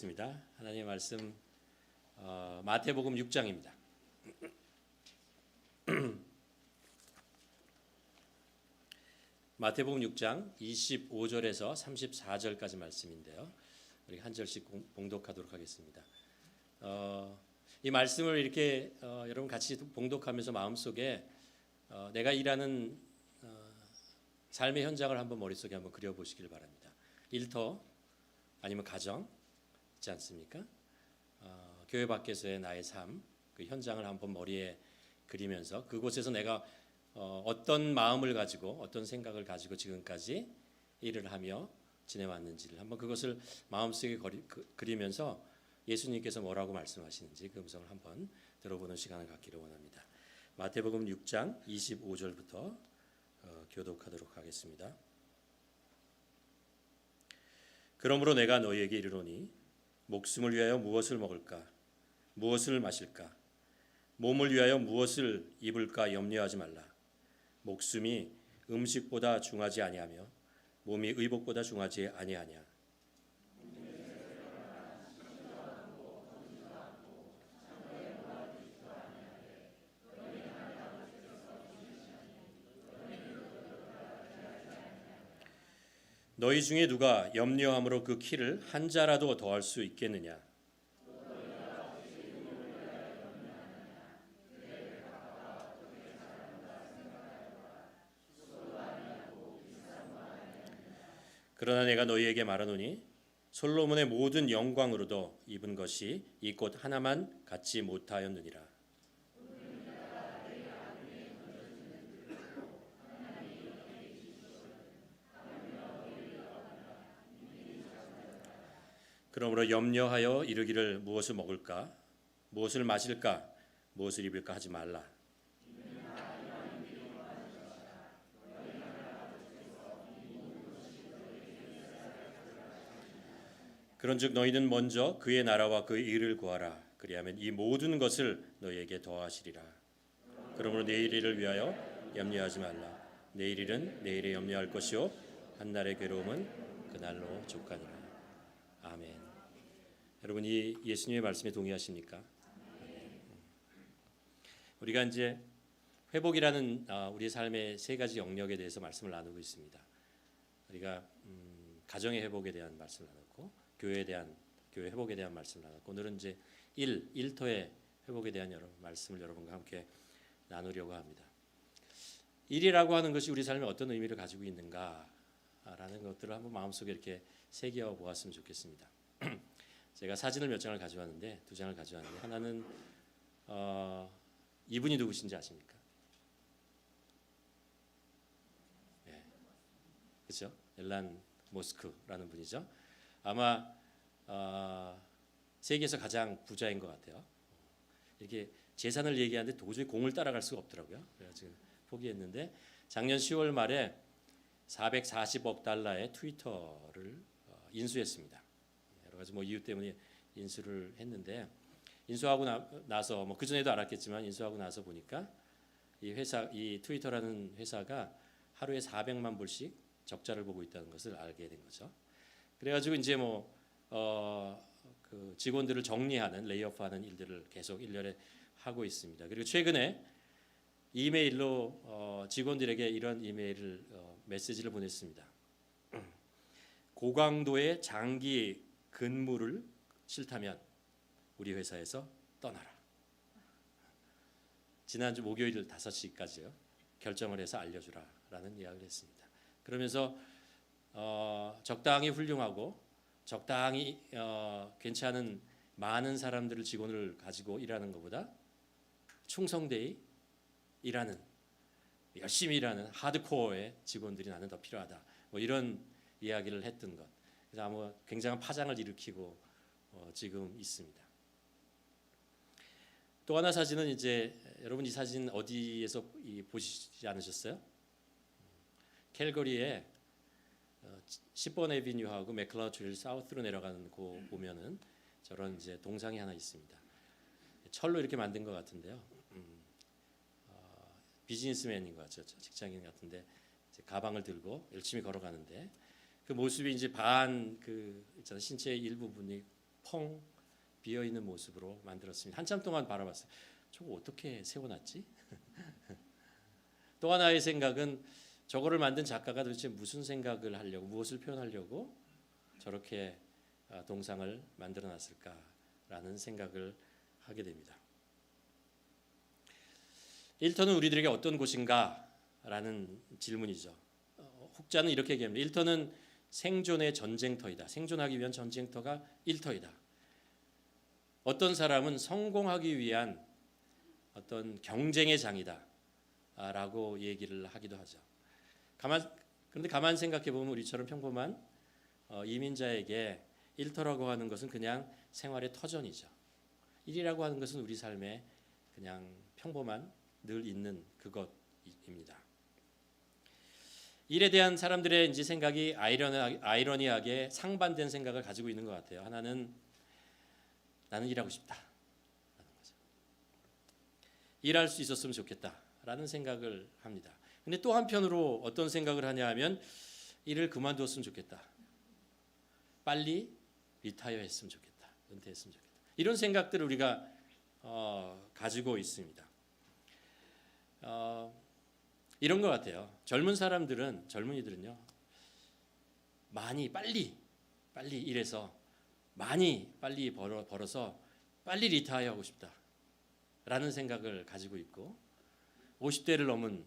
있습니다. 하나님의 말씀 마태복음 6장입니다. 마태복음 6장 25절에서 34절까지 말씀인데요. 우리 한 절씩 봉독하도록 하겠습니다. 이 말씀을 이렇게 여러분 같이 봉독하면서 마음속에 내가 일하는 삶의 현장을 한번 머릿속에 한번 그려보시길 바랍니다. 일터 아니면 가정 있지 않습니까? 교회 밖에서의 나의 삶, 그 현장을 한번 머리에 그리면서 그곳에서 내가 어떤 마음을 가지고 어떤 생각을 가지고 지금까지 일을 하며 지내왔는지를 한번 그것을 마음속에 그리면서 예수님께서 뭐라고 말씀하시는지 그 음성을 한번 들어보는 시간을 갖기를 원합니다. 마태복음 6장 25절부터 교독하도록 하겠습니다. 그러므로 내가 너희에게 이르노니 목숨을 위하여 무엇을 먹을까 무엇을 마실까 몸을 위하여 무엇을 입을까 염려하지 말라. 목숨이 음식보다 중하지 아니하며 몸이 의복보다 중하지 아니하냐. 너희 중에 누가 염려함으로 그 키를 한 자라도 더할 수 있겠느냐. 그러나 내가 너희에게 말하노니 솔로몬의 모든 영광으로도 입은 것이 이 꽃 하나만 갖지 못하였느니라. 그러므로 염려하여 이르기를 무엇을 먹을까 무엇을 마실까 무엇을 입을까 하지 말라. 그런즉 너희는 먼저 그의 나라와 그의 의를 구하라. 그리하면 이 모든 것을 너희에게 더하시리라. 그러므로 내일 일을 위하여 염려하지 말라. 내일 일은 내일에 염려할 것이요 한날의 괴로움은 그날로 족하니라. 아멘. 여러분 이 예수님의 말씀에 동의하십니까? 우리가 이제 회복이라는 우리의 삶의 세 가지 영역에 대해서 말씀을 나누고 있습니다. 우리가 가정의 회복에 대한 말씀을 나눴고 교회 회복에 대한 말씀을 나눴고 오늘은 이제 일터의 회복에 대한 말씀을 여러분과 함께 나누려고 합니다. 일이라고 하는 것이 우리 삶에 어떤 의미를 가지고 있는가라는 것들을 한번 마음속에 이렇게 새겨 보았으면 좋겠습니다. 제가 사진을 몇 장을 가져왔는데 두 장을 가져왔는데 하나는 이분이 누구신지 아십니까? 네, 그렇죠? 엘란 모스크라는 분이죠. 아마 세계에서 가장 부자인 것 같아요. 이렇게 재산을 얘기하는데 도저히 공을 따라갈 수가 없더라고요. 그래서 포기했는데 작년 10월 말에 440억 달러의 트위터를 인수했습니다. 여러 가지 이유 때문에 인수를 했는데 인수하고 나서 그 전에도 알았겠지만 인수하고 나서 보니까 이 트위터라는 회사가 하루에 400만 불씩 적자를 보고 있다는 것을 알게 된 거죠. 그래가지고 이제 그 직원들을 정리하는 레이오프하는 일들을 계속 일년에 하고 있습니다. 그리고 최근에 이메일로 직원들에게 이런 메시지를 보냈습니다. 고강도의 장기 근무를 싫다면 우리 회사에서 떠나라. 지난주 목요일 5시까지요. 결정을 해서 알려주라라는 이야기를 했습니다. 그러면서 적당히 훌륭하고 적당히 괜찮은 많은 사람들을 직원을 가지고 일하는 것보다 충성되이 일하는 열심히 일하는 하드코어의 직원들이 나는 더 필요하다. 이런 이야기를 했던 것. 그래서 아마 굉장한 파장을 일으키고 지금 있습니다. 또 하나 사진은 이제 여러분 이 사진 어디에서 보시지 않으셨어요? 캘거리에 10번 애비뉴하고 맥클라우드릴 사우스로 내려가는 곳 보면은 저런 이제 동상이 하나 있습니다. 철로 이렇게 만든 것 같은데요. 비즈니스맨인 것 같죠. 직장인 같은데 이제 가방을 들고 열심히 걸어가는데 그 모습이 이제 반 그 있잖아요. 신체의 일부분이 펑 비어 있는 모습으로 만들었습니다. 한참 동안 바라봤어요. 저거 어떻게 세워놨지? 또 하나의 생각은 저거를 만든 작가가 도대체 무슨 생각을 하려고, 무엇을 표현하려고 저렇게 동상을 만들어 놨을까라는 생각을 하게 됩니다. 일터는 우리들에게 어떤 곳인가라는 질문이죠. 혹자는 이렇게 얘기합니다. 일터는 생존의 전쟁터이다. 생존하기 위한 전쟁터가 일터이다. 어떤 사람은 성공하기 위한 어떤 경쟁의 장이다 라고 얘기를 하기도 하죠. 그런데 가만 생각해 보면 우리처럼 평범한 이민자에게 일터라고 하는 것은 그냥 생활의 터전이죠. 일이라고 하는 것은 우리 삶에 그냥 평범한 늘 있는 그것입니다. 일에 대한 사람들의 이제 생각이 아이러니하게 상반된 생각을 가지고 있는 것 같아요. 하나는 나는 일하고 싶다라는 거죠. 일할 수 있었으면 좋겠다라는 생각을 합니다. 근데 또 한편으로 어떤 생각을 하냐 하면 일을 그만두었으면 좋겠다. 빨리 리타이어 했으면 좋겠다. 은퇴했으면 좋겠다. 이런 생각들을 우리가 가지고 있습니다. 이런 것 같아요. 젊은이들은요, 많이 빨리 일해서 빨리 벌어서 빨리 리타이어 하고 싶다라는 생각을 가지고 있고, 50대를 넘은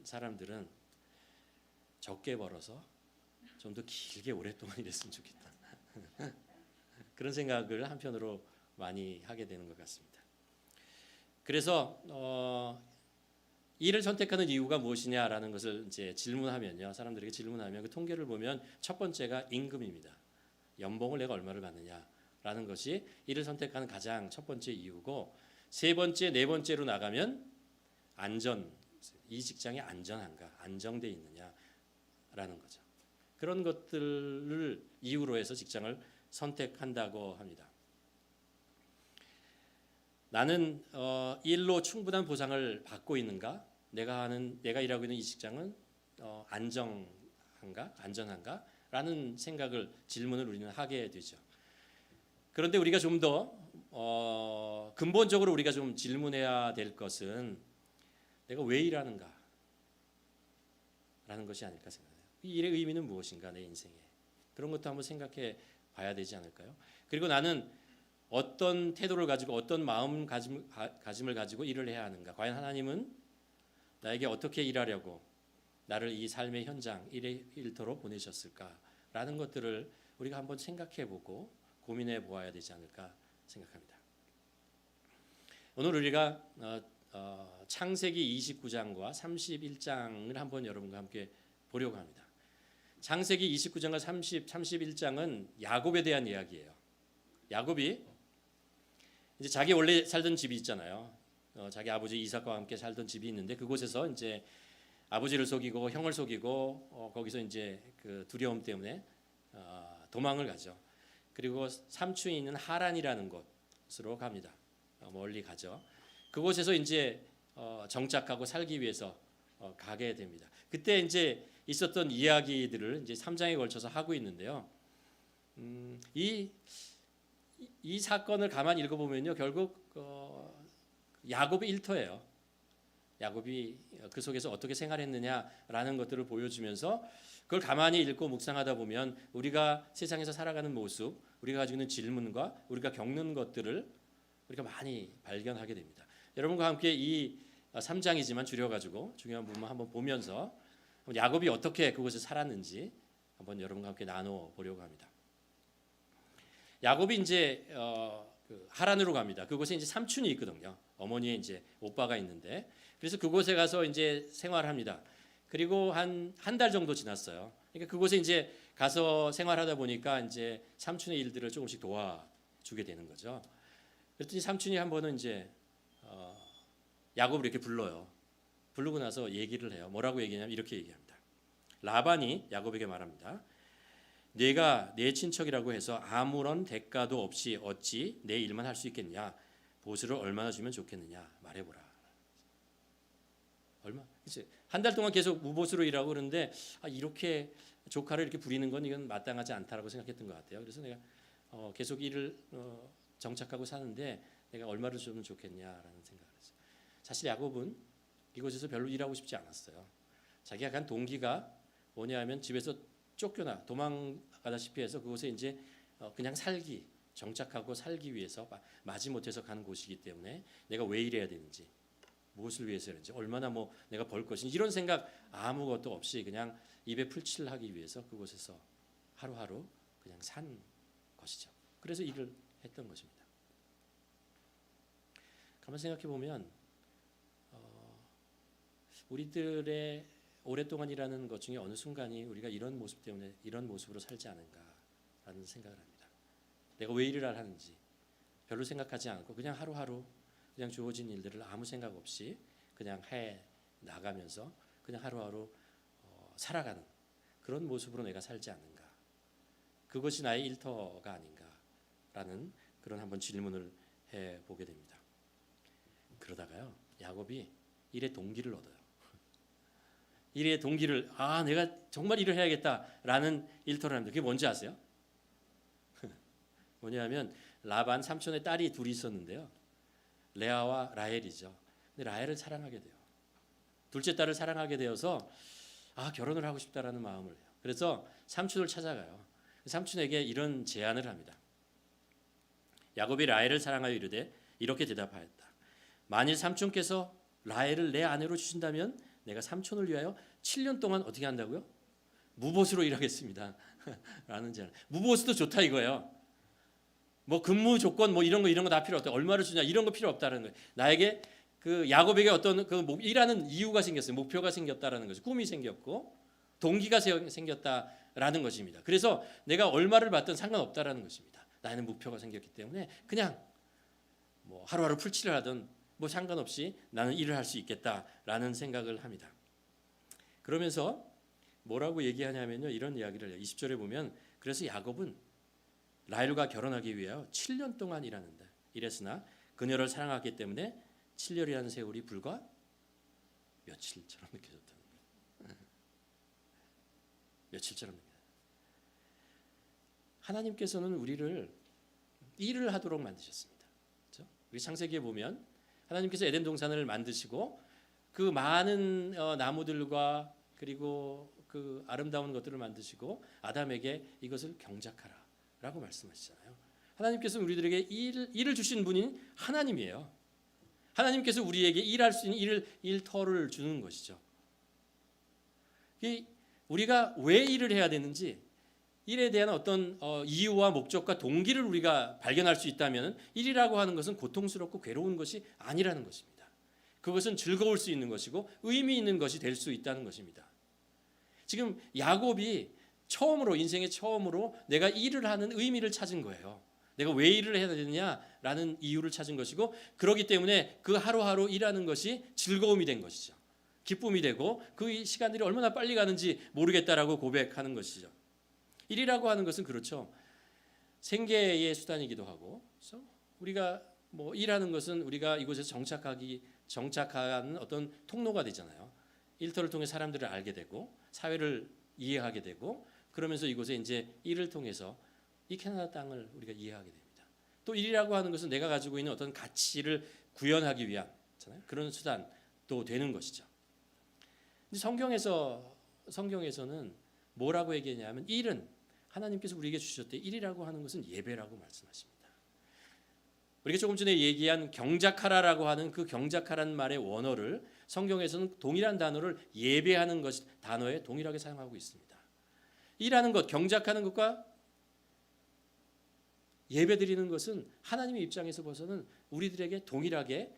사람들은 적게 벌어서 좀 더 길게 오랫동안 일했으면 좋겠다. 그런 생각을 한편으로 많이 하게 되는 것 같습니다. 그래서 일을 선택하는 이유가 무엇이냐라는 것을 이제 질문하면요, 사람들에게 질문하면 그 통계를 보면 첫 번째가 임금입니다. 연봉을 내가 얼마를 받느냐라는 것이 일을 선택하는 가장 첫 번째 이유고, 세 번째, 네 번째로 나가면 이 직장이 안전한가, 안정돼 있느냐라는 거죠. 그런 것들을 이유로 해서 직장을 선택한다고 합니다. 나는 일로 충분한 보상을 받고 있는가? 내가 일하고 있는 이 직장은 안전한가? 라는 질문을 우리는 하게 되죠. 그런데 우리가 좀 더 근본적으로 우리가 좀 질문해야 될 것은 내가 왜 일하는가? 라는 것이 아닐까 생각해요. 이 일의 의미는 무엇인가, 내 인생에. 그런 것도 한번 생각해 봐야 되지 않을까요? 그리고 나는 어떤 태도를 가지고 어떤 마음가짐을 가지고 일을 해야 하는가? 과연 하나님은 나에게 어떻게 일하려고 나를 이 삶의 현장, 일의 일터로 보내셨을까라는 것들을 우리가 한번 생각해보고 고민해 보아야 되지 않을까 생각합니다. 오늘 우리가 창세기 29장과 31장을 한번 여러분과 함께 보려고 합니다. 창세기 29장과 31장은 야곱에 대한 이야기예요. 야곱이 이제 자기 원래 살던 집이 있잖아요. 자기 아버지 이삭과 함께 살던 집이 있는데 그곳에서 이제 아버지를 속이고 형을 속이고 거기서 이제 그 두려움 때문에 도망을 가죠. 그리고 삼촌이 있는 하란이라는 곳으로 갑니다. 멀리 가죠. 그곳에서 이제 정착하고 살기 위해서 가게 됩니다. 그때 이제 있었던 이야기들을 이제 3장에 걸쳐서 하고 있는데요. 이 사건을 가만히 읽어보면요, 결국 야곱의 일터예요. 야곱이 그 속에서 어떻게 생활했느냐라는 것들을 보여주면서 그걸 가만히 읽고 묵상하다 보면 우리가 세상에서 살아가는 모습, 우리가 가지고 있는 질문과 우리가 겪는 것들을 우리가 많이 발견하게 됩니다. 여러분과 함께 이 3장이지만 줄여가지고 중요한 부분만 한번 보면서 야곱이 어떻게 그곳에 살았는지 한번 여러분과 함께 나눠 보려고 합니다. 야곱이 이제 하란으로 갑니다. 그곳에 이제 삼촌이 있거든요. 어머니의 이제 오빠가 있는데, 그래서 그곳에 가서 이제 생활합니다. 그리고 한 달 정도 지났어요. 그러니까 그곳에 이제 가서 생활하다 보니까 이제 삼촌의 일들을 조금씩 도와주게 되는 거죠. 그랬더니 삼촌이 한 번은 이제 야곱을 이렇게 불러요. 부르고 나서 얘기를 해요. 뭐라고 얘기하냐면 이렇게 얘기합니다. 라반이 야곱에게 말합니다. 내가 내 친척이라고 해서 아무런 대가도 없이 어찌 내 일만 할 수 있겠냐? 보수를 얼마나 주면 좋겠느냐? 말해보라. 얼마? 그치? 한 달 동안 계속 무보수로 일하고 그러는데 이렇게 조카를 이렇게 부리는 건 이건 마땅하지 않다라고 생각했던 것 같아요. 그래서 내가 계속 일을 정착하고 사는데 내가 얼마를 주면 좋겠냐라는 생각을 했어요. 사실 야곱은 이곳에서 별로 일하고 싶지 않았어요. 자기가 간 동기가 뭐냐하면 집에서 쫓겨나 도망가다시피 해서 그곳에 이제 그냥 살기, 정착하고 살기 위해서 마지못해서 가는 곳이기 때문에 내가 왜 일해야 되는지, 무엇을 위해서 하는지, 얼마나 뭐 내가 벌 것인지 이런 생각 아무것도 없이 그냥 입에 풀칠하기 위해서 그곳에서 하루하루 그냥 산 것이죠. 그래서 일을 했던 것입니다. 가만 생각해 보면 우리들의 오랫동안 일하는 것 중에 어느 순간이 우리가 이런 모습 때문에 이런 모습으로 살지 않은가라는 생각을 합니다. 내가 왜 일을 하는지 별로 생각하지 않고 그냥 하루하루 그냥 주어진 일들을 아무 생각 없이 그냥 해 나가면서 그냥 하루하루 살아가는 그런 모습으로 내가 살지 않는가. 그것이 나의 일터가 아닌가라는 그런 한번 질문을 해보게 됩니다. 그러다가요, 야곱이 일의 동기를 얻어요. 일의 동기를 내가 정말 일을 해야겠다라는 일터를 합니다. 그게 뭔지 아세요? 뭐냐면 라반 삼촌의 딸이 둘이 있었는데요. 레아와 라헬이죠. 근데 라헬을 사랑하게 돼요. 둘째 딸을 사랑하게 되어서 결혼을 하고 싶다라는 마음을 해요. 그래서 삼촌을 찾아가요. 삼촌에게 이런 제안을 합니다. 야곱이 라헬을 사랑하여 이르되 이렇게 대답하였다. 만일 삼촌께서 라헬을 내 아내로 주신다면 내가 삼촌을 위하여 7년 동안 어떻게 한다고요? 무보수로 일하겠습니다. 라는 제안. 무보수도 좋다 이거예요. 뭐 근무 조건 뭐 이런 거 다 필요 없다. 얼마를 주냐 이런 거 필요 없다라는 거예요. 나에게 그 야곱에게 어떤 그 일하는 이유가 생겼어요. 목표가 생겼다라는 거죠. 꿈이 생겼고 동기가 생겼다라는 것입니다. 그래서 내가 얼마를 받든 상관없다라는 것입니다. 나는 목표가 생겼기 때문에 그냥 뭐 하루하루 풀칠을 하든 뭐 상관없이 나는 일을 할 수 있겠다라는 생각을 합니다. 그러면서 뭐라고 얘기하냐면요. 이런 이야기를 해요. 20절에 보면 그래서 야곱은 라헬과 결혼하기 위하여 7년 동안 일하는다. 이랬으나 그녀를 사랑하기 때문에 7년이라는 세월이 불과 며칠처럼 느껴졌다는 거예요. 며칠처럼 느껴져요. 하나님께서는 우리를 일을 하도록 만드셨습니다. 그렇죠? 우리 창세기에 보면 하나님께서 에덴 동산을 만드시고 그 많은 나무들과 그리고 그 아름다운 것들을 만드시고 아담에게 이것을 경작하라라고 말씀하시잖아요. 하나님께서 우리들에게 일을 주신 분인 하나님이에요. 하나님께서 우리에게 일할 수 있는 일터를 주는 것이죠. 우리가 왜 일을 해야 되는지 일에 대한 어떤 이유와 목적과 동기를 우리가 발견할 수 있다면 일이라고 하는 것은 고통스럽고 괴로운 것이 아니라는 것입니다. 그것은 즐거울 수 있는 것이고 의미 있는 것이 될 수 있다는 것입니다. 지금 야곱이 인생의 처음으로 내가 일을 하는 의미를 찾은 거예요. 내가 왜 일을 해야 되느냐라는 이유를 찾은 것이고 그렇기 때문에 그 하루하루 일하는 것이 즐거움이 된 것이죠. 기쁨이 되고 그 시간들이 얼마나 빨리 가는지 모르겠다라고 고백하는 것이죠. 일이라고 하는 것은 그렇죠. 생계의 수단이기도 하고 그래서 우리가 뭐 일하는 것은 우리가 이곳에서 정착하는 어떤 통로가 되잖아요. 일터를 통해 사람들을 알게 되고 사회를 이해하게 되고 그러면서 이곳에 이제 일을 통해서 이 캐나다 땅을 우리가 이해하게 됩니다. 또 일이라고 하는 것은 내가 가지고 있는 어떤 가치를 구현하기 위한 그런 수단도 되는 것이죠. 성경에서는 뭐라고 얘기하냐면 일은 하나님께서 우리에게 주셨대. 일이라고 하는 것은 예배라고 말씀하십니다. 우리가 조금 전에 얘기한 경작하라라고 하는 그 경작하라는 말의 원어를 성경에서는 동일한 단어를 예배하는 것 단어에 동일하게 사용하고 있습니다. 일하는 것, 경작하는 것과 예배드리는 것은 하나님의 입장에서 봐서는 우리들에게 동일하게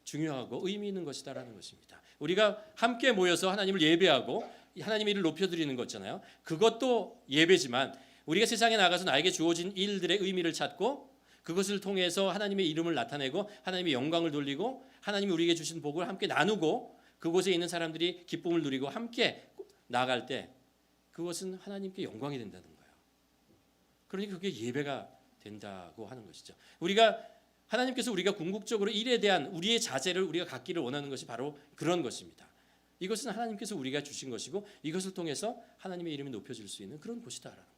중요하고 의미 있는 것이다라는 것입니다. 우리가 함께 모여서 하나님을 예배하고 하나님의 일을 높여드리는 거잖아요. 그것도 예배지만 우리가 세상에 나가서 나에게 주어진 일들의 의미를 찾고 그것을 통해서 하나님의 이름을 나타내고 하나님의 영광을 돌리고 하나님이 우리에게 주신 복을 함께 나누고 그곳에 있는 사람들이 기쁨을 누리고 함께 나아갈 때 그것은 하나님께 영광이 된다는 거예요. 그러니까 그게 예배가 된다고 하는 것이죠. 하나님께서 우리가 궁극적으로 일에 대한 우리의 자세를 우리가 갖기를 원하는 것이 바로 그런 것입니다. 이것은 하나님께서 우리가 주신 것이고 이것을 통해서 하나님의 이름이 높여질 수 있는 그런 곳이다라는 거예요.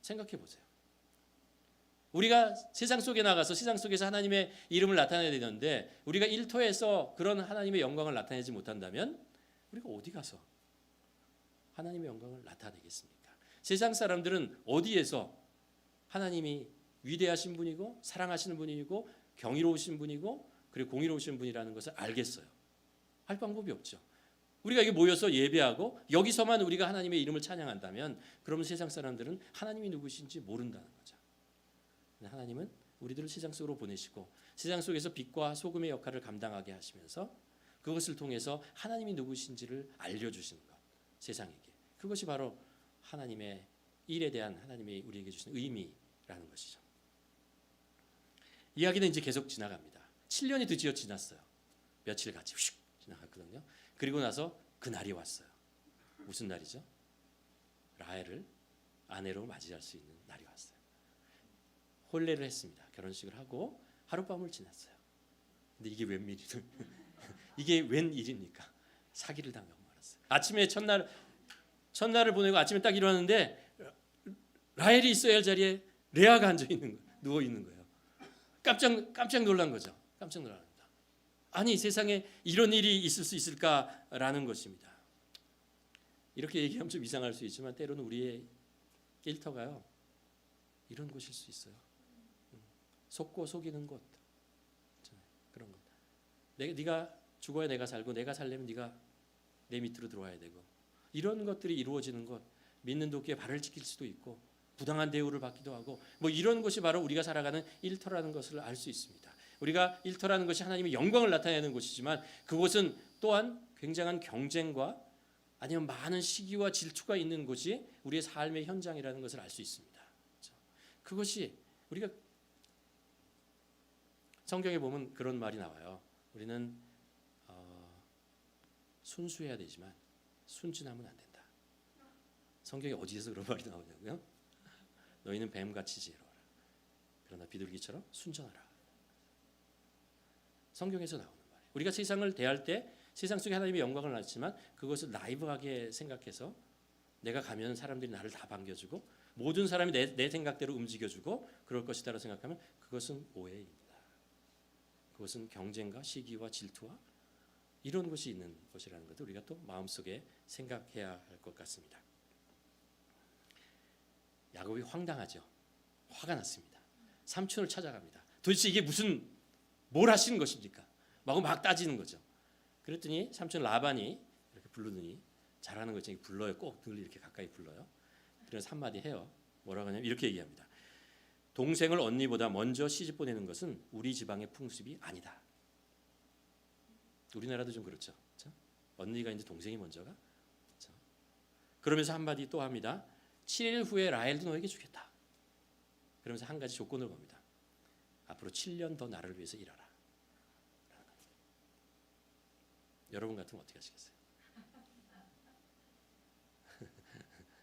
생각해 보세요. 우리가 세상 속에 나가서 세상 속에서 하나님의 이름을 나타내야 되는데 우리가 일터에서 그런 하나님의 영광을 나타내지 못한다면 우리가 어디 가서 하나님의 영광을 나타내겠습니까? 세상 사람들은 어디에서 하나님이 위대하신 분이고 사랑하시는 분이고 경이로우신 분이고 그리고 공의로우신 분이라는 것을 알겠어요? 할 방법이 없죠. 우리가 여기 모여서 예배하고 여기서만 우리가 하나님의 이름을 찬양한다면 그러면 세상 사람들은 하나님이 누구신지 모른다는 거죠. 하나님은 우리들을 세상 속으로 보내시고 세상 속에서 빛과 소금의 역할을 감당하게 하시면서 그것을 통해서 하나님이 누구신지를 알려주시는 것, 세상에게. 그것이 바로 하나님의 일에 대한 하나님이 우리에게 주신 의미라는 것이죠. 이야기는 이제 계속 지나갑니다. 7년이 드디어 지났어요. 며칠 같이 휙 지나갔거든요. 그리고 나서 그 날이 왔어요. 무슨 날이죠? 라헬을 아내로 맞이할 수 있는 날이 왔어요. 혼례를 했습니다. 결혼식을 하고 하룻밤을 지났어요. 근데 이게 웬일이죠? 이게 웬일입니까? 사기를 당하고 말았어요. 아침에 첫날을 보내고 아침에 딱 일어났는데 라헬이 있어야 할 자리에 레아가 앉아 있는 거예요. 누워 있는 거예요. 깜짝 놀란 거죠. 깜짝 놀랍니다. 아니 세상에 이런 일이 있을 수 있을까라는 것입니다. 이렇게 얘기하면 좀 이상할 수 있지만 때로는 우리의 일터가요 이런 곳일 수 있어요. 속고 속이는 곳 그런 것. 네가 죽어야 내가 살고 내가 살려면 네가 내 밑으로 들어와야 되고 이런 것들이 이루어지는 것. 믿는 도끼에 발을 찍힐 수도 있고 부당한 대우를 받기도 하고 뭐 이런 것이 바로 우리가 살아가는 일터라는 것을 알 수 있습니다. 우리가 일터라는 것이 하나님의 영광을 나타내는 곳이지만 그곳은 또한 굉장한 경쟁과 아니면 많은 시기와 질투가 있는 곳이 우리의 삶의 현장이라는 것을 알 수 있습니다. 그것이 우리가 성경에 보면 그런 말이 나와요. 우리는 순수해야 되지만 순진하면 안 된다. 성경에 어디에서 그런 말이 나오냐고요? 너희는 뱀같이 지혜로워라. 그러나 비둘기처럼 순전하라. 성경에서 나오는 말이에요. 우리가 세상을 대할 때 세상 속에 하나님의 영광을 낳지만 그것을 나이브하게 생각해서 내가 가면 사람들이 나를 다 반겨주고 모든 사람이 내 생각대로 움직여주고 그럴 것이다라고 생각하면 그것은 오해입니다. 그것은 경쟁과 시기와 질투와 이런 것이 있는 것이라는 것도 우리가 또 마음속에 생각해야 할 것 같습니다. 야곱이 황당하죠. 화가 났습니다. 삼촌을 찾아갑니다. 도대체 이게 뭘 하시는 것입니까? 막 따지는 거죠. 그랬더니 삼촌 라반이 이렇게 부르더니 잘하는 거죠. 불러요. 꼭 늘 이렇게 가까이 불러요. 그래서 한마디 해요. 뭐라고 하냐면 이렇게 얘기합니다. 동생을 언니보다 먼저 시집 보내는 것은 우리 지방의 풍습이 아니다. 우리나라도 좀 그렇죠. 그렇죠? 언니가 이제 동생이 먼저가. 그렇죠? 그러면서 한마디 또 합니다. 7일 후에 라헬도 너에게 주겠다. 그러면서 한 가지 조건을 겁니다. 앞으로 7년 더 나를 위해서 일하라. 여러분 같으면 어떻게 하시겠어요?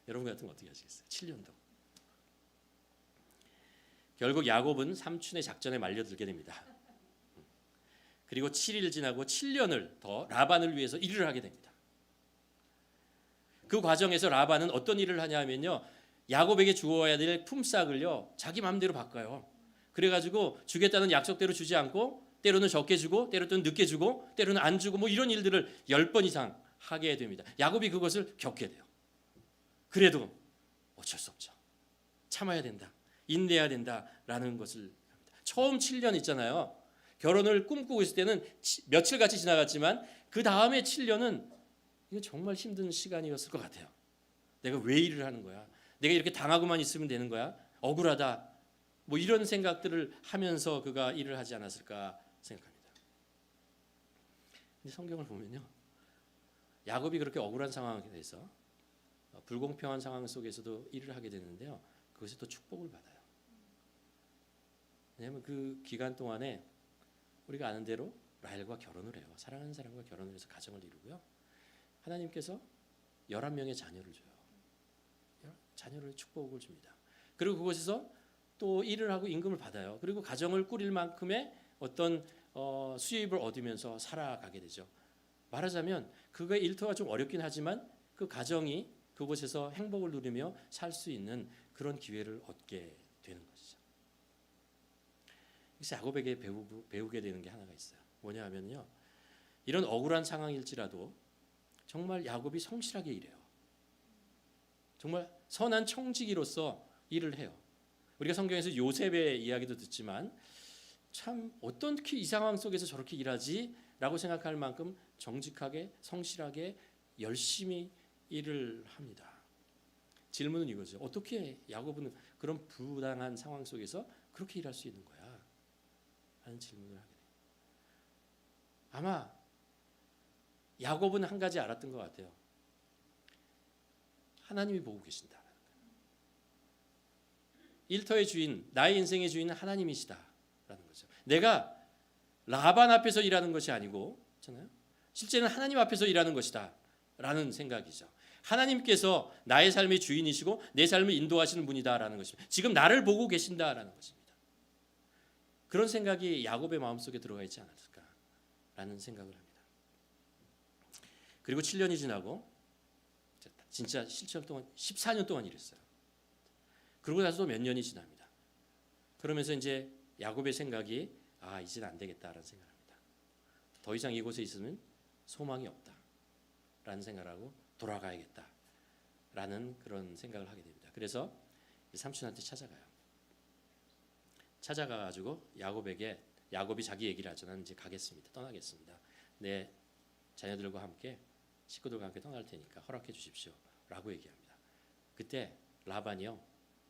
여러분 같으면 어떻게 하시겠어요? 7년 더. 결국 야곱은 삼촌의 작전에 말려들게 됩니다. 그리고 7일 지나고 7년을 더 라반을 위해서 일을 하게 됩니다. 그 과정에서 라반은 어떤 일을 하냐 하면요. 야곱에게 주어야 될 품삯을요. 자기 마음대로 바꿔요. 그래가지고 주겠다는 약속대로 주지 않고 때로는 적게 주고 때로는 늦게 주고 때로는 안 주고 뭐 이런 일들을 10번 이상 하게 됩니다. 야곱이 그것을 겪게 돼요. 그래도 어쩔 수 없죠. 참아야 된다. 인내해야 된다라는 것을 합니다. 처음 7년 있잖아요. 결혼을 꿈꾸고 있을 때는 며칠 같이 지나갔지만 그 다음에 7년은 이거 정말 힘든 시간이었을 것 같아요. 내가 왜 일을 하는 거야? 내가 이렇게 당하고만 있으면 되는 거야? 억울하다. 뭐 이런 생각들을 하면서 그가 일을 하지 않았을까 생각합니다. 근데 성경을 보면요. 야곱이 그렇게 억울한 상황에 대해서 불공평한 상황 속에서도 일을 하게 되는데요. 그것이 또 축복을 받아요. 왜냐하면 그 기간 동안에 우리가 아는 대로 라헬과 결혼을 해요. 사랑하는 사람과 결혼을 해서 가정을 이루고요. 하나님께서 11명의 자녀를 줘요. 자녀를 축복을 줍니다. 그리고 그곳에서 또 일을 하고 임금을 받아요. 그리고 가정을 꾸릴 만큼의 어떤 수입을 얻으면서 살아가게 되죠. 말하자면 그거의 일터가 좀 어렵긴 하지만 그 가정이 그곳에서 행복을 누리며 살 수 있는 그런 기회를 얻게 되는 것이죠. 그래서 야곱에게 배우게 되는 게 하나가 있어요. 뭐냐 하면요, 이런 억울한 상황일지라도 정말 야곱이 성실하게 일해요. 정말 선한 청지기로서 일을 해요. 우리가 성경에서 요셉의 이야기도 듣지만 참 어떻게 이 상황 속에서 저렇게 일하지? 라고 생각할 만큼 정직하게 성실하게 열심히 일을 합니다. 질문은 이거죠. 어떻게 야곱은 그런 부당한 상황 속에서 그렇게 일할 수 있는 거야? 하는 질문을 하게 돼요. 아마 야곱은 한 가지 알았던 것 같아요. 하나님이 보고 계신다라는 거예요. 일터의 주인, 나의 인생의 주인은 하나님이시다라는 거죠. 내가 라반 앞에서 일하는 것이 아니고, 그렇잖아요? 실제는 하나님 앞에서 일하는 것이다라는 생각이죠. 하나님께서 나의 삶의 주인이시고 내 삶을 인도하시는 분이다라는 것입니다. 지금 나를 보고 계신다라는 것입니다. 그런 생각이 야곱의 마음속에 들어가 있지 않았을까라는 생각을 합니다. 그리고 7년이 지나고 진짜 7년 동안 14년 동안 일했어요. 그러고 나서 몇 년이 지납니다. 그러면서 이제 야곱의 생각이 이제는 안 되겠다라는 생각을 합니다. 더 이상 이곳에 있으면 소망이 없다라는 생각을 하고 돌아가야겠다라는 그런 생각을 하게 됩니다. 그래서 삼촌한테 찾아가요. 찾아가가지고 야곱이 자기 얘기를 하죠. 나는 이제 가겠습니다. 떠나겠습니다. 내 자녀들과 함께 식구들과 함께 떠날 테니까 허락해 주십시오 라고 얘기합니다. 그때 라반이요,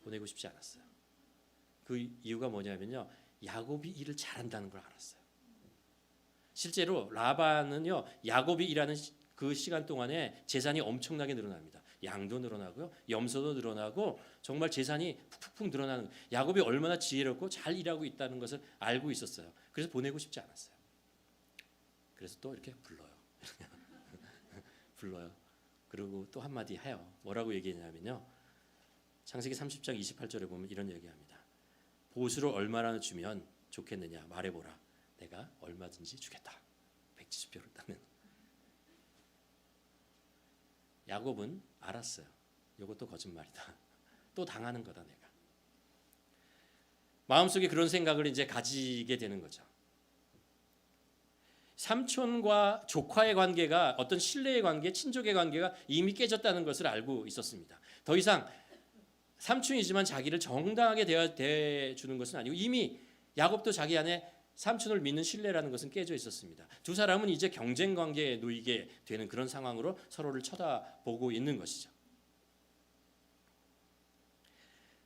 보내고 싶지 않았어요. 그 이유가 뭐냐면요, 야곱이 일을 잘한다는 걸 알았어요. 실제로 라반은요, 야곱이 일하는 그 시간 동안에 재산이 엄청나게 늘어납니다. 양도 늘어나고요, 염소도 늘어나고 정말 재산이 푹푹 늘어나는, 야곱이 얼마나 지혜롭고 잘 일하고 있다는 것을 알고 있었어요. 그래서 보내고 싶지 않았어요. 그래서 또 이렇게 불러요. 그리고 또 한마디 해요. 뭐라고 얘기했냐면요, 창세기 30장 28절에 보면 이런 얘기합니다. 보수를 얼마나 주면 좋겠느냐 말해보라. 내가 얼마든지 주겠다. 170표를 따는. 야곱은 알았어요. 이것도 거짓말이다. 또 당하는 거다 내가. 마음속에 그런 생각을 이제 가지게 되는 거죠. 삼촌과 조카의 관계가 어떤 신뢰의 관계, 친족의 관계가 이미 깨졌다는 것을 알고 있었습니다. 더 이상 삼촌이지만 자기를 정당하게 대해주는 것은 아니고, 이미 야곱도 자기 안에 삼촌을 믿는 신뢰라는 것은 깨져 있었습니다. 두 사람은 이제 경쟁 관계에 놓이게 되는 그런 상황으로 서로를 쳐다보고 있는 것이죠.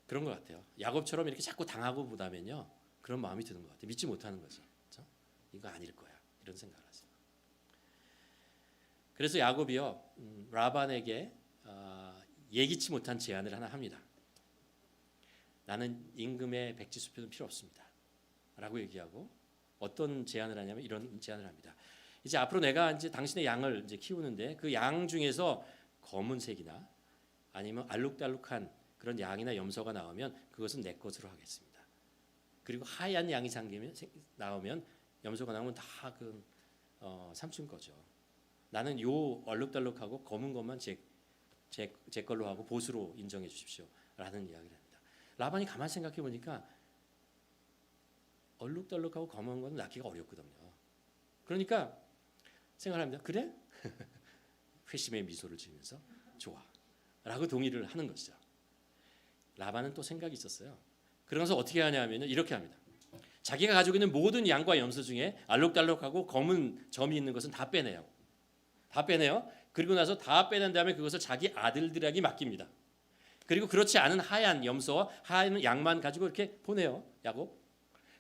그런 것 같아요. 야곱처럼 이렇게 자꾸 당하고 보다면요, 그런 마음이 드는 것 같아요. 믿지 못하는 거죠. 그렇죠? 이거 아닐 거야, 이런 생각을 하죠. 그래서 야곱이요, 라반에게 예기치 못한 제안을 하나 합니다. 나는 임금의 백지수표는 필요 없습니다 라고 얘기하고, 어떤 제안을 하냐면 이런 제안을 합니다. 이제 앞으로 내가 이제 당신의 양을 이제 키우는데 그 양 중에서 검은색이나 아니면 알록달록한 그런 양이나 염소가 나오면 그것은 내 것으로 하겠습니다. 그리고 하얀 양이 나오면, 염소가 나오면 다 그 삼촌 거죠. 나는 요 얼룩달룩하고 검은 것만 제 걸로 하고 보수로 인정해 주십시오 라는 이야기를 합니다. 라반이 가만히 생각해 보니까 얼룩덜룩하고 검은 건 낳기가 어렵거든요. 그러니까 생각합니다. 그래? 회심의 미소를 지으면서 좋아 라고 동의를 하는 것이죠. 라반은 또 생각이 있었어요. 그러면서 어떻게 하냐면 이렇게 합니다. 자기가 가지고 있는 모든 양과 염소 중에 알록달록하고 검은 점이 있는 것은 다 빼내요. 그리고 나서 다 빼낸 다음에 그것을 자기 아들들에게 맡깁니다. 그리고 그렇지 않은 하얀 염소와 하얀 양만 가지고 이렇게 보내요, 야곱.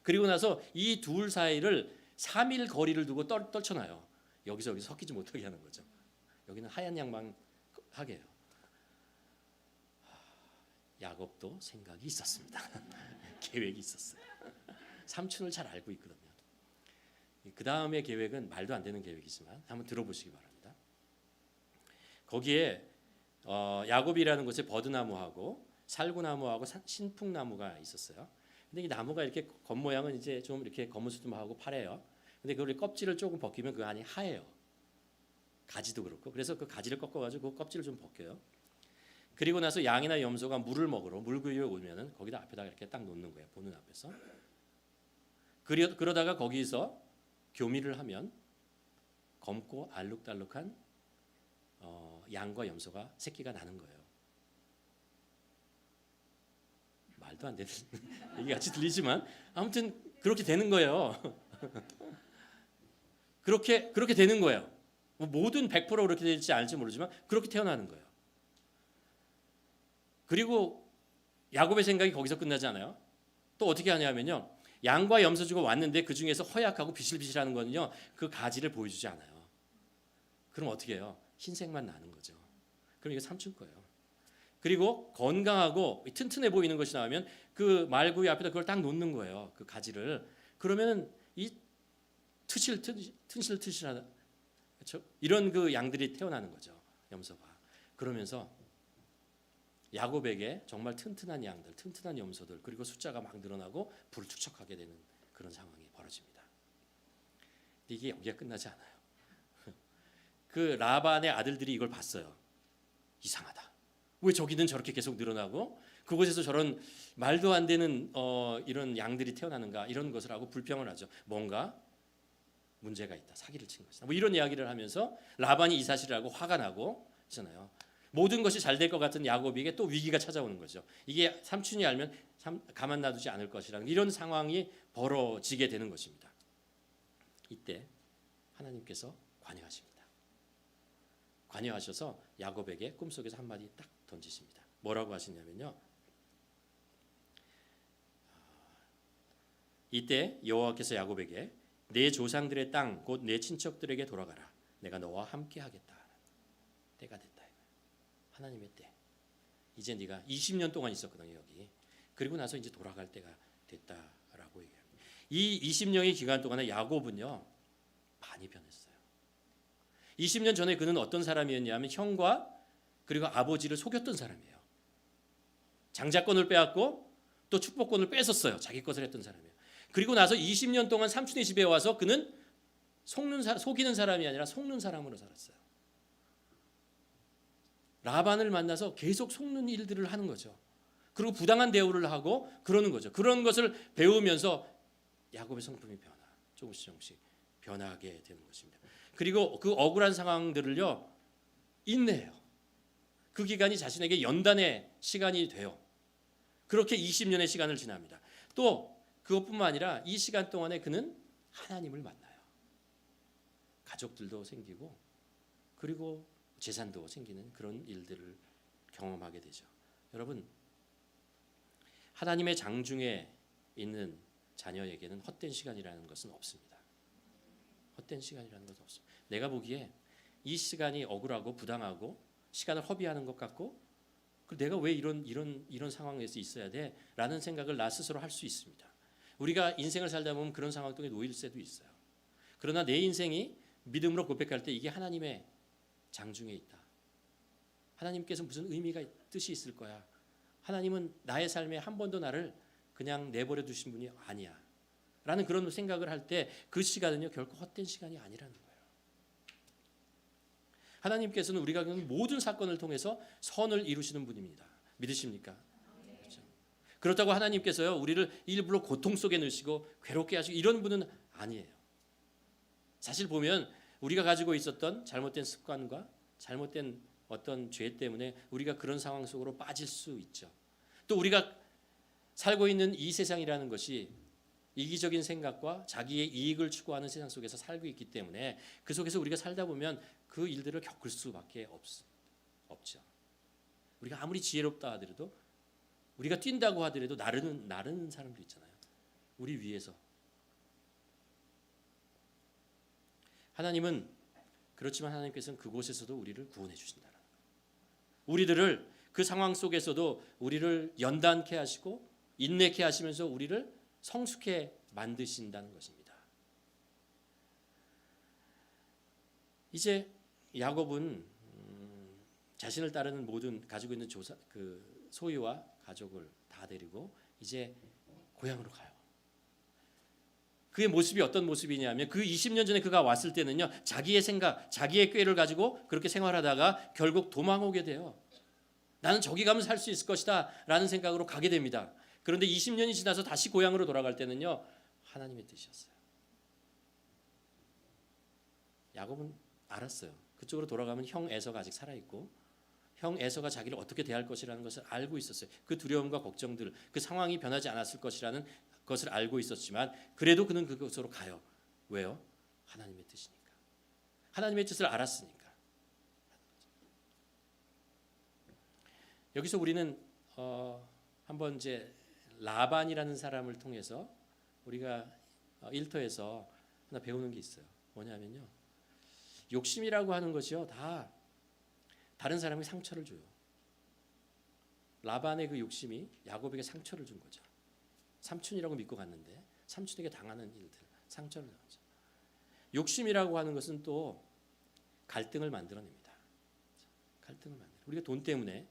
그리고 나서 이 둘 사이를 3일 거리를 두고 떨쳐놔요. 여기서 섞이지 못하게 하는 거죠. 여기는 하얀 양만 하게 해요. 야곱도 생각이 있었습니다. 계획이 있었어요. 삼촌을 잘 알고 있거든요. 그 다음의 계획은 말도 안 되는 계획이지만 한번 들어보시기 바랍니다. 거기에 야곱이라는 곳에 버드나무하고 살구나무하고 신풍나무가 있었어요. 근데 이 나무가 이렇게 겉모양은 이제 좀 이렇게 거무스름하고 파래요. 근데 그걸 껍질을 조금 벗기면 그 안이 하얘요. 가지도 그렇고. 그래서 그 가지를 꺾어가지고 그 껍질을 좀 벗겨요. 그리고 나서 양이나 염소가 물을 먹으러 물구유에 오면은 거기다 앞에다가 이렇게 딱 놓는 거예요. 보는 앞에서. 그러다가 거기서 교미를 하면 검고 알록달록한 양과 염소가 새끼가 나는 거예요. 말도 안 되는 얘기 같이 들리지만 아무튼 그렇게 되는 거예요. 그렇게 되는 거예요. 모든 100% 그렇게 될지 알지 모르지만 그렇게 태어나는 거예요. 그리고 야곱의 생각이 거기서 끝나지 않아요. 또 어떻게 하냐면요. 양과 염소 주고 왔는데 그 중에서 허약하고 비실비실하는 거는요. 그 가지를 보여주지 않아요. 그럼 어떻게 해요? 흰색만 나는 거죠. 그럼 이거 삼촌 거예요. 그리고 건강하고 튼튼해 보이는 것이 나오면 그 말구이 앞에다 그걸 딱 놓는 거예요. 그 가지를. 그러면 이 튼실튼실하다. 그렇죠? 이런 그 양들이 태어나는 거죠. 염소가. 그러면서 야곱에게 정말 튼튼한 양들, 튼튼한 염소들, 그리고 숫자가 막 늘어나고 불축적하게 되는 그런 상황이 벌어집니다. 근데 이게 여기가 끝나지 않아요. 그 라반의 아들들이 이걸 봤어요. 이상하다. 왜 저기는 저렇게 계속 늘어나고 그곳에서 저런 말도 안 되는 이런 양들이 태어나는가 이런 것을 하고 불평을 하죠. 뭔가 문제가 있다. 사기를 친 것이다. 뭐 이런 이야기를 하면서 라반이 이 사실을 알고 화가 나고 있잖아요. 모든 것이 잘 될 것 같은 야곱에게 또 위기가 찾아오는 거죠. 이게 삼촌이 알면 가만 놔두지 않을 것이라는 이런 상황이 벌어지게 되는 것입니다. 이때 하나님께서 관여하십니다. 관여하셔서 야곱에게 꿈속에서 한마디 딱 던지십니다. 뭐라고 하시냐면요. 이때 여호와께서 야곱에게 내 조상들의 땅 곧 내 친척들에게 돌아가라. 내가 너와 함께 하겠다. 때가 됐다. 하나님의 때. 이제 네가 20년 동안 있었거든요, 여기. 그리고 나서 이제 돌아갈 때가 됐다라고 얘기합니다. 이 20년의 기간 동안에 야곱은요. 많이 변했어요. 20년 전에 그는 어떤 사람이었냐면 형과 그리고 아버지를 속였던 사람이에요. 장자권을 빼앗고 또 축복권을 뺏었어요. 자기 것을 했던 사람이에요. 그리고 나서 20년 동안 삼촌의 집에 와서 그는 속이는 사람이 아니라 속는 사람으로 살았어요. 라반을 만나서 계속 속는 일들을 하는 거죠. 그리고 부당한 대우를 하고 그러는 거죠. 그런 것을 배우면서 야곱의 성품이 조금씩 변하게 되는 것입니다. 그리고 그 억울한 상황들을요 인내해요. 그 기간이 자신에게 연단의 시간이 돼요. 그렇게 20년의 시간을 지납니다. 또 그것뿐만 아니라 이 시간 동안에 그는 하나님을 만나요. 가족들도 생기고 그리고 재산도 생기는 그런 일들을 경험하게 되죠. 여러분, 하나님의 장중에 있는 자녀에게는 헛된 시간이라는 것은 없습니다. 헛된 시간이라는 것은 없습니다. 내가 보기에 이 시간이 억울하고 부당하고 시간을 허비하는 것 같고 내가 왜 이런 상황에서 있어야 돼? 라는 생각을 나 스스로 할 수 있습니다. 우리가 인생을 살다 보면 그런 상황 속에 놓일 때도 있어요. 그러나 내 인생이 믿음으로 고백할 때 이게 하나님의 장중에 있다. 하나님께서 무슨 의미가 뜻이 있을 거야. 하나님은 나의 삶에 한 번도 나를 그냥 내버려 두신 분이 아니야. 라는 그런 생각을 할 때 그 시간은요 결코 헛된 시간이 아니라는 거예요. 하나님께서는 우리가 겪는 모든 사건을 통해서 선을 이루시는 분입니다. 믿으십니까? 그렇죠? 그렇다고 하나님께서요 우리를 일부러 고통 속에 넣으시고 괴롭게 하시고 이런 분은 아니에요. 사실 보면 우리가 가지고 있었던 잘못된 습관과 잘못된 어떤 죄 때문에 우리가 그런 상황 속으로 빠질 수 있죠. 또 우리가 살고 있는 이 세상이라는 것이 이기적인 생각과 자기의 이익을 추구하는 세상 속에서 살고 있기 때문에 그 속에서 우리가 살다 보면 그 일들을 겪을 수밖에 없죠. 우리가 아무리 지혜롭다 하더라도 우리가 뛴다고 하더라도 나르는 사람도 있잖아요. 우리 위에서. 하나님은 그렇지만 하나님께서는 그곳에서도 우리를 구원해 주신다. 우리들을 그 상황 속에서도 우리를 연단케 하시고 인내케 하시면서 우리를 성숙해 만드신다는 것입니다. 이제 야곱은 자신을 따르는 모든 가지고 있는 소유와 가족을 다 데리고 이제 고향으로 가요. 그의 모습이 어떤 모습이냐면 그 20년 전에 그가 왔을 때는요 자기의 생각, 자기의 꾀를 가지고 그렇게 생활하다가 결국 도망오게 돼요. 나는 저기 가면 살 수 있을 것이다 라는 생각으로 가게 됩니다. 그런데 20년이 지나서 다시 고향으로 돌아갈 때는요 하나님의 뜻이었어요. 야곱은 알았어요. 그쪽으로 돌아가면 형 에서가 아직 살아있고 형 에서가 자기를 어떻게 대할 것이라는 것을 알고 있었어요. 그 두려움과 걱정들, 그 상황이 변하지 않았을 것이라는 것을 알고 있었지만 그래도 그는 그곳으로 가요. 왜요? 하나님의 뜻이니까. 하나님의 뜻을 알았으니까. 여기서 우리는 한번 이제 라반이라는 사람을 통해서 우리가 일터에서 하나 배우는 게 있어요. 뭐냐면요. 욕심이라고 하는 것이요. 다 다른 사람에게 상처를 줘요. 라반의 그 욕심이 야곱에게 상처를 준 거죠. 삼촌이라고 믿고 갔는데 삼촌에게 당하는 일들, 상처를 당하죠. 욕심이라고 하는 것은 또 갈등을 만들어냅니다. 갈등을 만들어. 우리가 돈 때문에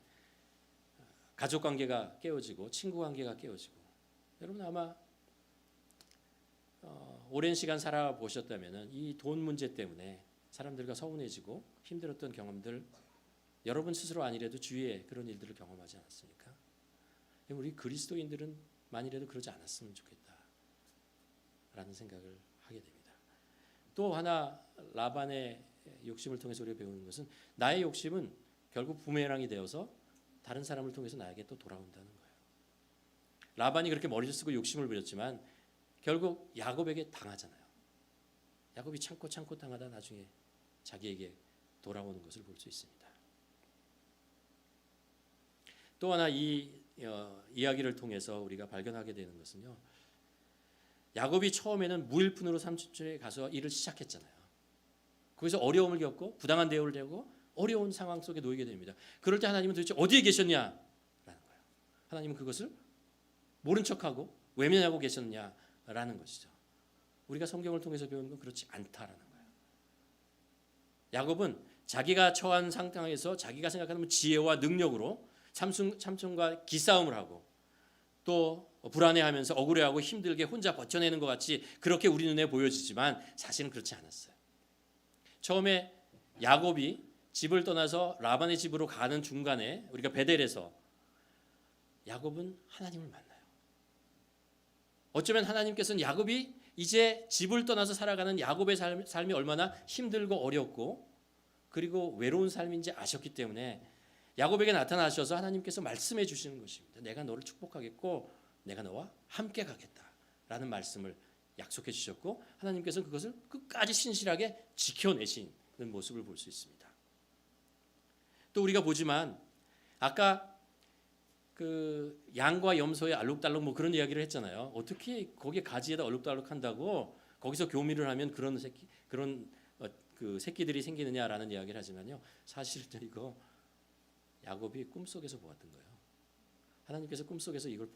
가족 관계가 깨어지고 친구 관계가 깨어지고 여러분 아마 오랜 시간 살아보셨다면 이 돈 문제 때문에 사람들과 서운해지고 힘들었던 경험들 여러분 스스로 아니래도 주위에 그런 일들을 경험하지 않았습니까? 우리 그리스도인들은 만이라도 그러지 않았으면 좋겠다라는 생각을 하게 됩니다. 또 하나 라반의 욕심을 통해서 우리가 배우는 것은 나의 욕심은 결국 부메랑이 되어서 다른 사람을 통해서 나에게 또 돌아온다는 거예요. 라반이 그렇게 머리를 쓰고 욕심을 부렸지만 결국 야곱에게 당하잖아요. 야곱이 참고 당하다 나중에 자기에게 돌아오는 것을 볼 수 있습니다. 또 하나 이 이야기를 통해서 우리가 발견하게 되는 것은요. 야곱이 처음에는 무일푼으로 삼촌에 가서 일을 시작했잖아요. 거기서 어려움을 겪고 부당한 대우를 대고 어려운 상황 속에 놓이게 됩니다. 그럴 때 하나님은 도대체 어디에 계셨냐라는 거예요. 하나님은 그것을 모른 척하고 외면하고 계셨냐라는 것이죠. 우리가 성경을 통해서 배우는 건 그렇지 않다라는 거예요. 야곱은 자기가 처한 상황에서 자기가 생각하는 지혜와 능력으로 삼촌과 기싸움을 하고 또 불안해하면서 억울해하고 힘들게 혼자 버텨내는 것 같이 그렇게 우리 눈에 보여지지만 사실은 그렇지 않았어요. 처음에 야곱이 집을 떠나서 라반의 집으로 가는 중간에 우리가 베델에서 야곱은 하나님을 만나요. 어쩌면 하나님께서는 야곱이 이제 집을 떠나서 살아가는 야곱의 삶이 얼마나 힘들고 어렵고 그리고 외로운 삶인지 아셨기 때문에 야곱에게 나타나셔서 하나님께서 말씀해 주시는 것입니다. 내가 너를 축복하겠고 내가 너와 함께 가겠다라는 말씀을 약속해 주셨고 하나님께서는 그것을 끝까지 신실하게 지켜내시는 모습을 볼 수 있습니다. 또 우리가 보지만 아까 그 양과 염소의 알록달록 뭐 그런 이야기를 했잖아요. 어떻게 거기에 가지에다 알록달록 한다고 거기서 교미를 하면 그런 그 새끼들이 생기느냐라는 이야기를 하지만요. 사실은 이거 야곱이 꿈속에서 보았던 거예요. 하나님께서 꿈속에서 이걸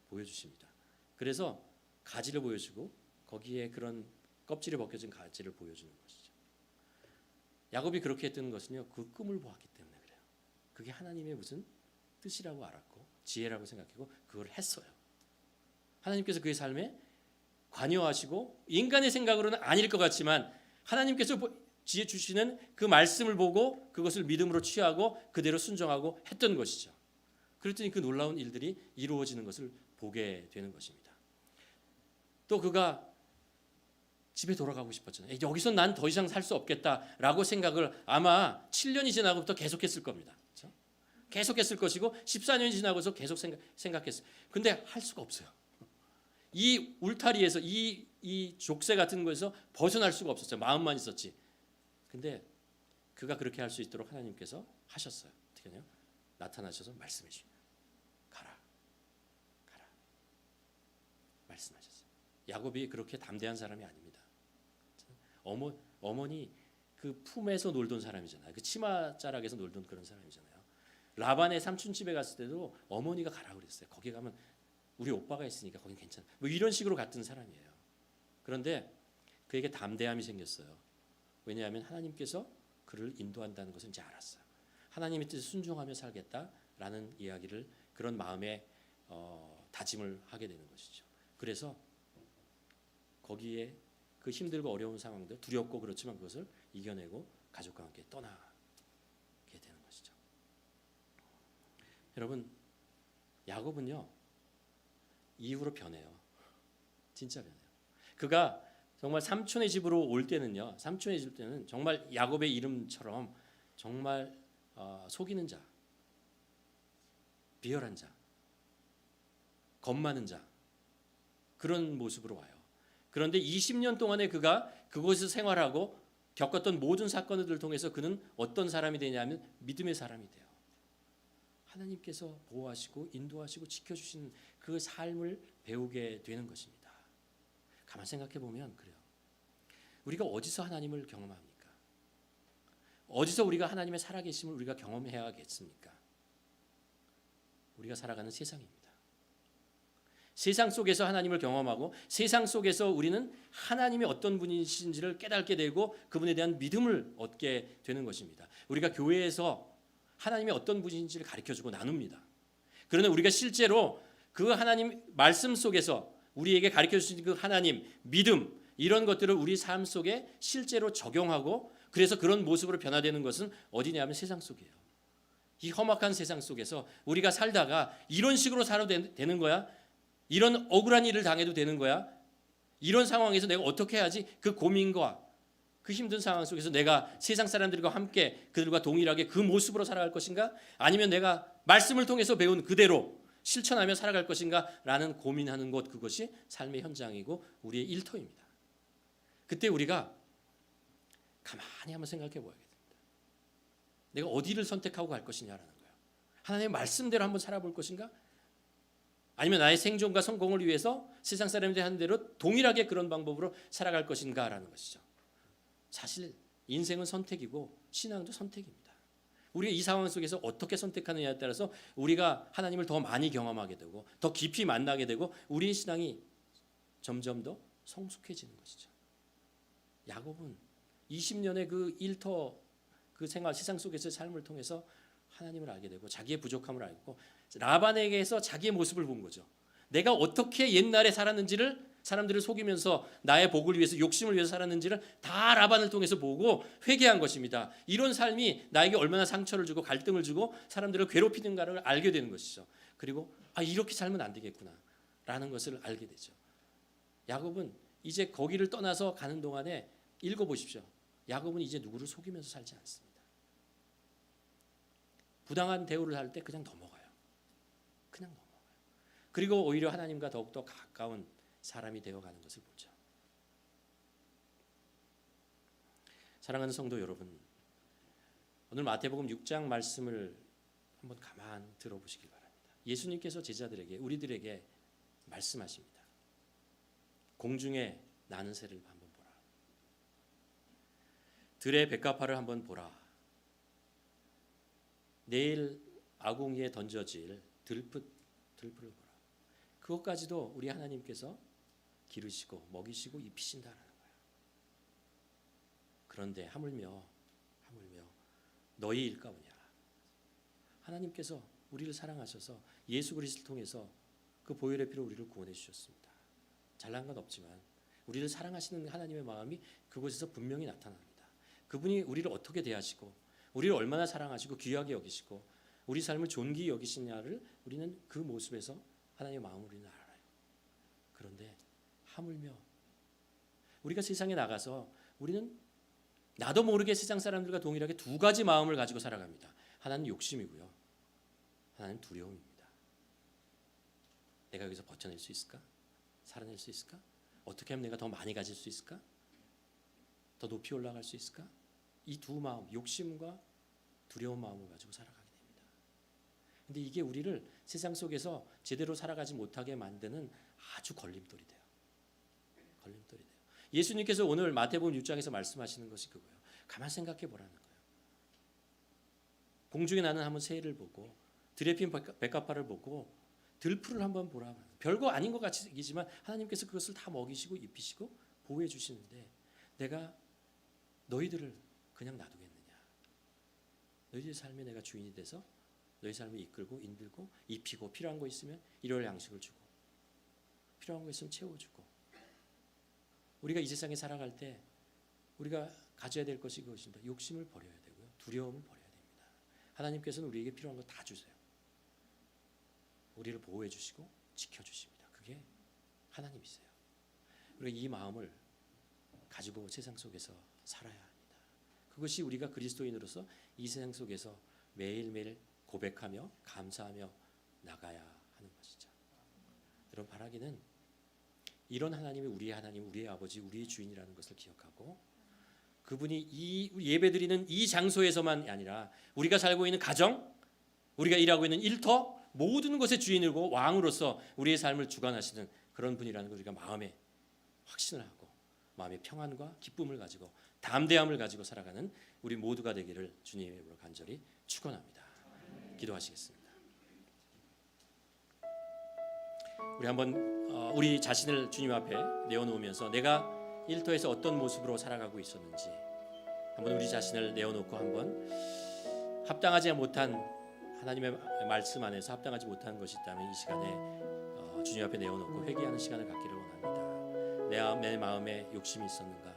보여주십니다. 그래서 가지를 보여주고 거기에 그런 껍질이 벗겨진 가지를 보여주는 것이죠. 야곱이 그렇게 했던 것은요. 그 꿈을 보았기 때문에 그래요. 그게 하나님의 무슨 뜻이라고 알았고 지혜라고 생각하고 그걸 했어요. 하나님께서 그의 삶에 관여하시고 인간의 생각으로는 아닐 것 같지만 하나님께서 지혜 주시는 그 말씀을 보고 그것을 믿음으로 취하고 그대로 순종하고 했던 것이죠. 그랬더니 그 놀라운 일들이 이루어지는 것을 보게 되는 것입니다. 또 그가 집에 돌아가고 싶었잖아요. 여기서 난 더 이상 살 수 없겠다라고 생각을 아마 7년이 지나고부터 계속했을 겁니다. 그렇죠? 계속했을 것이고 14년이 지나고서 계속 생각했어요. 근데 할 수가 없어요. 이 울타리에서 이 족쇄 같은 거에서 벗어날 수가 없었어요. 마음만 있었지. 근데 그가 그렇게 할 수 있도록 하나님께서 하셨어요. 어떻게 하냐? 나타나셔서 말씀해 주시죠. 가라. 말씀하셨어요. 야곱이 그렇게 담대한 사람이 아닙니다. 어머니 그 품에서 놀던 사람이잖아요. 그 치마자락에서 놀던 그런 사람이잖아요. 라반의 삼촌 집에 갔을 때도 어머니가 가라 그랬어요. 거기 가면 우리 오빠가 있으니까 거긴 괜찮아. 뭐 이런 식으로 갔던 사람이에요. 그런데 그에게 담대함이 생겼어요. 왜냐하면 하나님께서 그를 인도한다는 것을 이제 알았어요. 하나님의 뜻에 순종하며 살겠다라는 이야기를 그런 마음에 다짐을 하게 되는 것이죠. 그래서 거기에 그 힘들고 어려운 상황들 두렵고 그렇지만 그것을 이겨내고 가족과 함께 떠나게 되는 것이죠. 여러분 야곱은요 이후로 변해요. 진짜 변해요. 그가 정말 삼촌의 집으로 올 때는요. 삼촌의 집 때는 정말 야곱의 이름처럼 정말 속이는 자, 비열한 자, 겁 많은 자 그런 모습으로 와요. 그런데 20년 동안에 그가 그곳에서 생활하고 겪었던 모든 사건들을 통해서 그는 어떤 사람이 되냐면 믿음의 사람이 돼요. 하나님께서 보호하시고 인도하시고 지켜주시는 그 삶을 배우게 되는 것입니다. 가만 생각해 보면 그래요. 우리가 어디서 하나님을 경험합니까? 어디서 우리가 하나님의 살아계심을 우리가 경험해야겠습니까? 우리가 살아가는 세상입니다. 세상 속에서 하나님을 경험하고 세상 속에서 우리는 하나님이 어떤 분이신지를 깨닫게 되고 그분에 대한 믿음을 얻게 되는 것입니다. 우리가 교회에서 하나님이 어떤 분이신지를 가르쳐주고 나눕니다. 그러나 우리가 실제로 그 하나님 말씀 속에서 우리에게 가르쳐주신 그 하나님 믿음 이런 것들을 우리 삶 속에 실제로 적용하고 그래서 그런 모습으로 변화되는 것은 어디냐면 세상 속이에요. 이 험악한 세상 속에서 우리가 살다가 이런 식으로 살아도 되는 거야? 이런 억울한 일을 당해도 되는 거야? 이런 상황에서 내가 어떻게 해야지? 그 고민과 그 힘든 상황 속에서 내가 세상 사람들과 함께 그들과 동일하게 그 모습으로 살아갈 것인가? 아니면 내가 말씀을 통해서 배운 그대로 실천하며 살아갈 것인가? 라는 고민하는 것 그것이 삶의 현장이고 우리의 일터입니다. 그때 우리가 가만히 한번 생각해 보아야겠습니다. 내가 어디를 선택하고 갈 것이냐라는 거예요. 하나님의 말씀대로 한번 살아볼 것인가? 아니면 나의 생존과 성공을 위해서 세상 사람들이 하는 대로 동일하게 그런 방법으로 살아갈 것인가라는 것이죠. 사실 인생은 선택이고 신앙도 선택입니다. 우리가 이 상황 속에서 어떻게 선택하느냐에 따라서 우리가 하나님을 더 많이 경험하게 되고 더 깊이 만나게 되고 우리의 신앙이 점점 더 성숙해지는 것이죠. 야곱은 20년의 그 일터 그 생활 세상 속에서의 삶을 통해서 하나님을 알게 되고 자기의 부족함을 알고 라반에게서 자기의 모습을 본 거죠. 내가 어떻게 옛날에 살았는지를 사람들을 속이면서 나의 복을 위해서 욕심을 위해서 살았는지를 다 라반을 통해서 보고 회개한 것입니다. 이런 삶이 나에게 얼마나 상처를 주고 갈등을 주고 사람들을 괴롭히는가를 알게 되는 것이죠. 그리고 이렇게 살면 안 되겠구나 라는 것을 알게 되죠. 야곱은 이제 거기를 떠나서 가는 동안에 읽어보십시오. 야곱은 이제 누구를 속이면서 살지 않습니다. 부당한 대우를 할 때 그냥 넘어가요. 그냥 넘어가요. 그리고 오히려 하나님과 더욱더 가까운 사람이 되어가는 것을 보죠. 사랑하는 성도 여러분, 오늘 마태복음 6장 말씀을 한번 가만 들어보시길 바랍니다. 예수님께서 제자들에게 우리들에게 말씀하십니다. 공중에 나는 새를 한번 보라. 들의 백합화를 한번 보라. 내일 아궁이에 던져질 들풀을 보라. 그것까지도 우리 하나님께서 기르시고 먹이시고 입히신다라는 거예요. 그런데 하물며 너희 일까 보냐. 하나님께서 우리를 사랑하셔서 예수 그리스도를 통해서 그 보혈의 피로 우리를 구원해 주셨습니다. 잘난 건 없지만 우리를 사랑하시는 하나님의 마음이 그곳에서 분명히 나타납니다. 그분이 우리를 어떻게 대하시고 우리를 얼마나 사랑하시고 귀하게 여기시고 우리 삶을 존귀히 여기시냐를 우리는 그 모습에서 하나님의 마음을 우리는 알아요. 그런데 하물며 우리가 세상에 나가서 우리는 나도 모르게 세상 사람들과 동일하게 두 가지 마음을 가지고 살아갑니다. 하나는 욕심이고요. 하나는 두려움입니다. 내가 여기서 버텨낼 수 있을까? 살아낼 수 있을까? 어떻게 하면 내가 더 많이 가질 수 있을까? 더 높이 올라갈 수 있을까? 이 두 마음, 욕심과 두려운 마음을 가지고 살아가게 됩니다. 근데 이게 우리를 세상 속에서 제대로 살아가지 못하게 만드는 아주 걸림돌이 돼요. 걸림돌이 돼요. 예수님께서 오늘 마태복음 6장에서 말씀하시는 것이 그거예요. 가만 생각해 보라는 거예요. 공중에 나는 한번 새를 보고 들에 핀 백합화를 보고 들풀을 한번 보라. 별거 아닌 것 같지만 하나님께서 그것을 다 먹이시고 입히시고 보호해 주시는데 내가 너희들을 그냥 놔두겠느냐. 너희들 삶에 내가 주인이 돼서 너희 삶을 이끌고 인들고 입히고 필요한 거 있으면 일요일 양식을 주고 필요한 거 있으면 채워주고 우리가 이 세상에 살아갈 때 우리가 가져야 될 것이 그것입니다. 욕심을 버려야 되고요. 두려움을 버려야 됩니다. 하나님께서는 우리에게 필요한 거 다 주세요. 우리를 보호해 주시고 지켜주십니다. 그게 하나님이세요. 우리가 이 마음을 가지고 세상 속에서 살아야 합니다. 그것이 우리가 그리스도인으로서 이 세상 속에서 매일매일 고백하며 감사하며 나가야 하는 것이죠. 여러분, 바라기는 이런 하나님이 우리의 하나님, 우리의 아버지, 우리의 주인이라는 것을 기억하고 그분이 이 예배드리는 이 장소에서만 아니라 우리가 살고 있는 가정, 우리가 일하고 있는 일터, 모든 것의 주인이고 왕으로서 우리의 삶을 주관하시는 그런 분이라는 걸 우리가 마음에 확신을 하고 마음의 평안과 기쁨을 가지고 담대함을 가지고 살아가는 우리 모두가 되기를 주님의 이름으로 간절히 축원합니다. 기도하시겠습니다. 우리 한번 우리 자신을 주님 앞에 내어놓으면서 내가 일터에서 어떤 모습으로 살아가고 있었는지 한번 우리 자신을 내어놓고 한번 합당하지 못한 하나님의 말씀 안에서 합당하지 못한 것이 있다면 이 시간에 주님 앞에 내어놓고 회개하는 시간을 갖기를 원합니다. 내 마음에 욕심이 있었는가?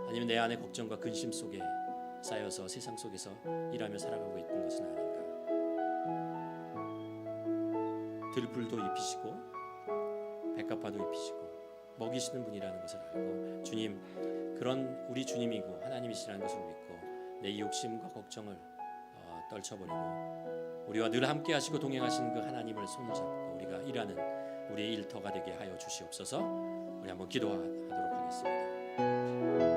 아니면 내 안에 걱정과 근심 속에 쌓여서 세상 속에서 일하며 살아가고 있던 것은 아닌가? 들불도 입히시고 백합화도 입히시고 먹이시는 분이라는 것을 알고 주님, 그런 우리 주님이고 하나님이시라는 것을 믿고 내 욕심과 걱정을 떨쳐버리고 우리와 늘 함께 하시고 동행하시는 그 하나님을 손잡고 우리가 일하는 우리의 일터가 되게 하여 주시옵소서. 우리 한번 기도하도록 하겠습니다.